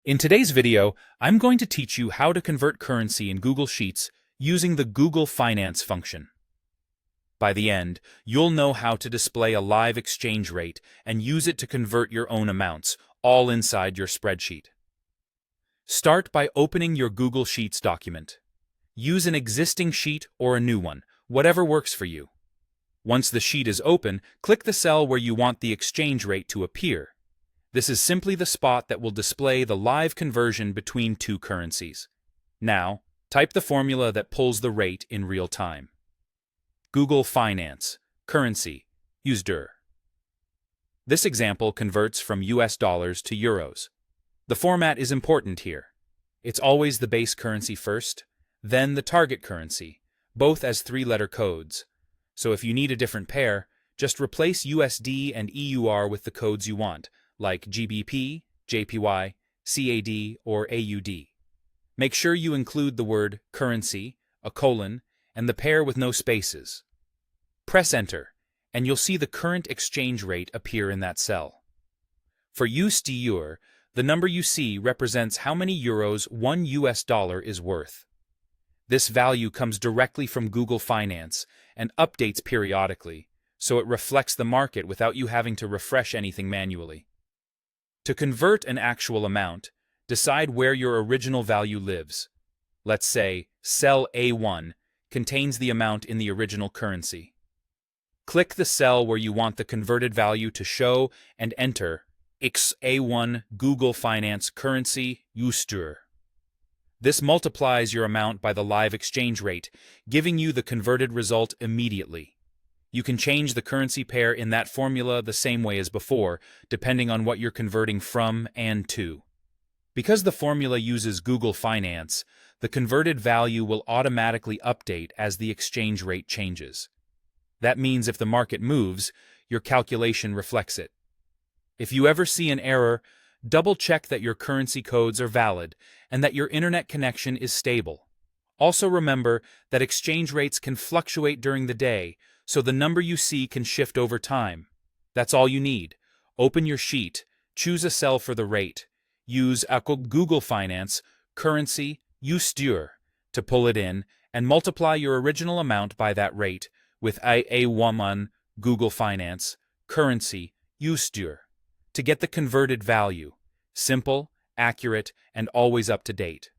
In today's video, I'm going to teach you how to convert currency in Google Sheets using the Google Finance function. By the end, you'll know how to display a live exchange rate and use it to convert your own amounts, all inside your spreadsheet. Start by opening your Google Sheets document. Use an existing sheet or a new one, whatever works for you. Once the sheet is open, click the cell where you want the exchange rate to appear. This is simply the spot that will display the live conversion between two currencies. Now, type the formula that pulls the rate in real time. Google Finance, currency, USD. This example converts from US dollars to euros. The format is important here. It's always the base currency first, then the target currency, both as three-letter codes. So if you need a different pair, just replace USD and EUR with the codes you want, like GBP, JPY, CAD, or AUD. Make sure you include the word currency, a colon, and the pair with no spaces. Press Enter, and you'll see the current exchange rate appear in that cell. For USD, the number you see represents how many euros 1 US dollar is worth. This value comes directly from Google Finance and updates periodically, so it reflects the market without you having to refresh anything manually. To convert an actual amount, decide where your original value lives. Let's say cell A1 contains the amount in the original currency. Click the cell where you want the converted value to show and enter XA1 Google Finance currency USD. This multiplies your amount by the live exchange rate, giving you the converted result immediately. You can change the currency pair in that formula the same way as before, depending on what you're converting from and to. Because the formula uses Google Finance, the converted value will automatically update as the exchange rate changes. That means if the market moves, your calculation reflects it. If you ever see an error, double-check that your currency codes are valid and that your internet connection is stable. Also remember that exchange rates can fluctuate during the day, so the number you see can shift over time. That's all you need. Open your sheet, choose a cell for the rate, use Google Finance, currency, USD to pull it in, and multiply your original amount by that rate with A1 Google Finance, currency, USD to get the converted value. Simple, accurate, and always up to date.